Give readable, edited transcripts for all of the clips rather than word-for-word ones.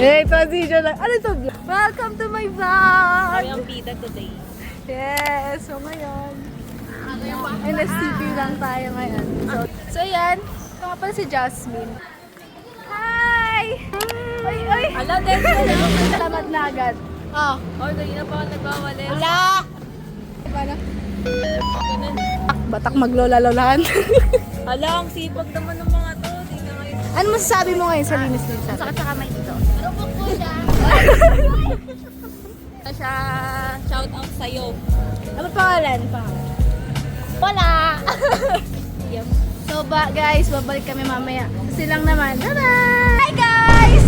Hey, transition lang. Ano to? Welcome to my vlog! Kami ang pita today. Yes! So ngayon, NSTP lang tayo ngayon. So yan, mga pala si Jasmine. Hi! Ay, ay! Ala, Des! Salamat na agad. Oh, kanina pa ako nagwawali. Ala! Paano? Ganun. Batak maglola-lolahan. Ala, ang sipag naman ng mga to. Tingnan ngayon. Ano masasabi mo ngayon sa linis din sa Sakit sa kamay dito. Rupok po siya. Siya, shout out sa'yo. Ano pangalan? Wala! Yep. So guys, babalik kami mamaya. Silang naman. Bye-bye! Hi guys!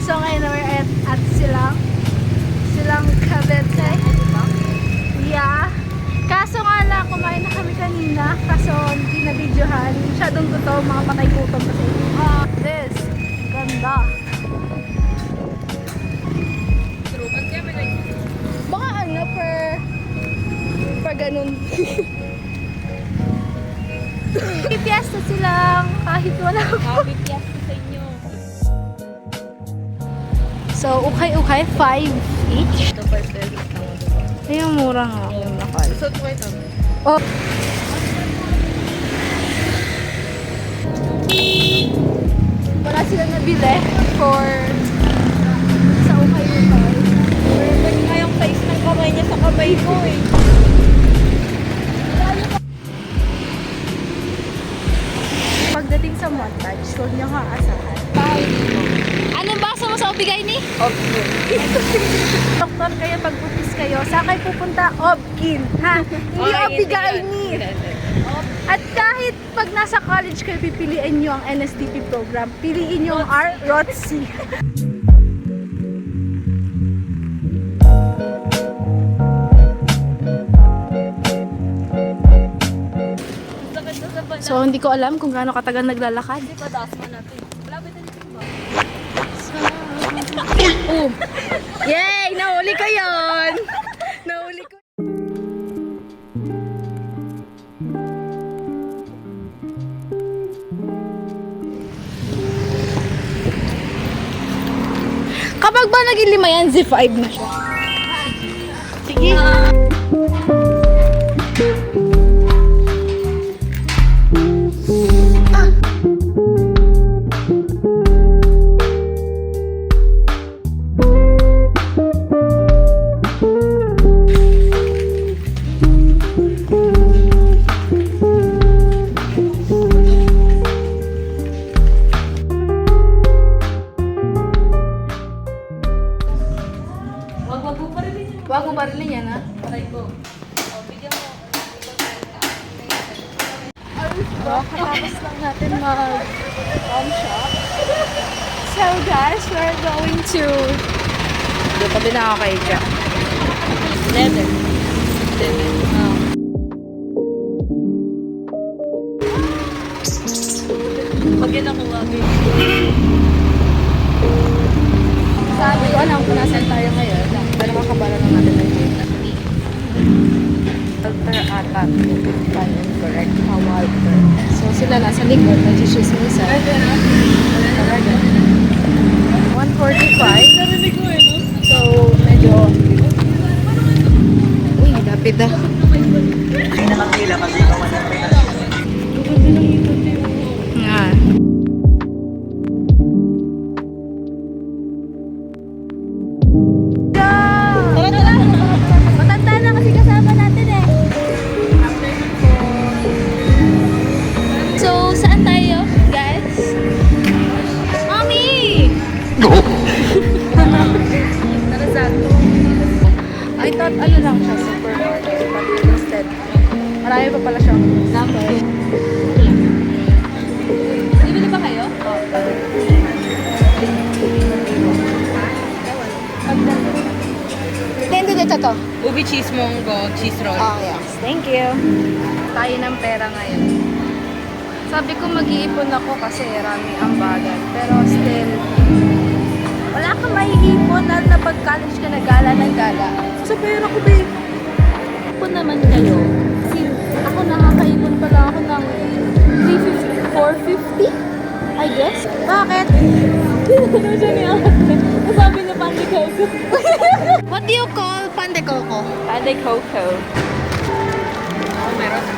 So ngayon we're at Silang Cavite. Yeah. Kaso nga lang, kumain na kami kanina. Kaso hindi na videohan. Masyadong totoo, mga patay gutom kasi. This. Ganda. True. Ba't kaya may like? Baka ano, per ganun. Pipiesta silang kahit wala. Happy fiesta sa inyo. So, ukay-ukay, 5 each. Ito pa service na mo. Ay, yung mura nga. Yung nakal. So, ito ito. Oh. Wala sila nabili for sa ukay-ukay. Perfect nga yung size ng kamay niya sa kamay ko eh. Pagdating sa montage, huwag niyo kaasahan. Anong basa mo sa obigay ni? Okay. Doktor kayo, pagpupis kayo, saan kayo pupunta? Obkin, ha? Hindi obigay ni. At kahit pag nasa college kayo, pipiliin nyo ang NSTP program, piliin nyo ang ROTC. Sakit na sa bala. So, hindi ko alam kung gaano katagal naglalakad. Hindi pa dasma natin. Malapit na dito ba? Oh. Yay! Nahuli ko yon. Nahuli ko. Kapag ba naging 5 yan, Z5 na siya. Sige. Wag mo pa rin yun. Huwag mo barilin yan, ha? Patay ko. O, bigyan mo. Katapos lang natin mag-home shop. So guys, we're going to... Hindi pa din nakakahiga. Leather. Leather. Oh. Pag yan ako wagin. Sabi ko, alam kung nasan tayo ngayon. Pero makabala lang natin ng data. Walter ata. Correct. Walter. So sila nasa likod. Nag-chismisan. Talaga. 1:45. Narinig ko eh, no? So, medyo... Uy, dapit ah. Nga. Tara, tara. Matanda na kasi kasama natin eh. So, saan tayo, guys? Mommy! I thought ano lang siya, supermarket. But instead, marami pa pala siyang number. Bibili ba kayo? Hindi, to. Ubi cheese monggo, cheese roll. Oh, yes. Thank you. Tayo ng pera ngayon. Sabi ko mag-iipon ako kasi rami ang bagat. Pero still, wala kang maiipon lalo na pag college ka na gala ng gala. Sa pera ko, babe. Po naman kayo. Kasi ako nakakaipon pala ako ng 450, I guess. Bakit? Ano siya ni ate? Sabi niya Pande Coco. What do you call Pande Coco? Pande Coco. Oh, meron na.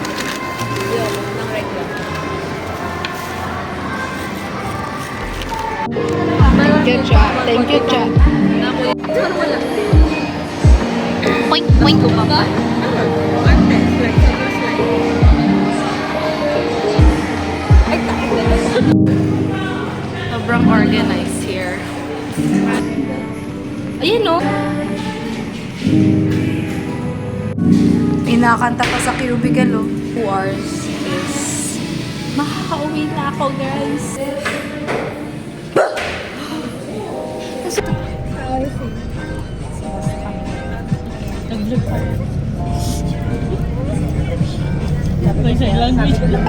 Yun, ng regular. Thank you, Cha. Thank you, Cha. Poink, poink. Sobrang organized here. Ayun no. Inakanta pa sa cubicle, oh. 2 hours is makakauwi na ako, guys.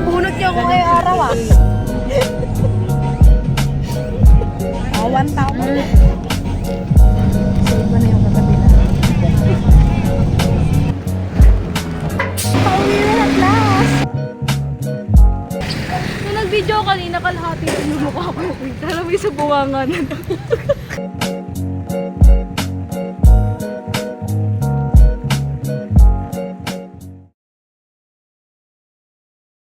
Bunot niyo ako ngayong araw, ah. Awan tao. So, iba na yung katabi na. Pauwi na at last. Nung nag-video kanina, kalahati yung mukha ko. Alam mo, isa buwangan.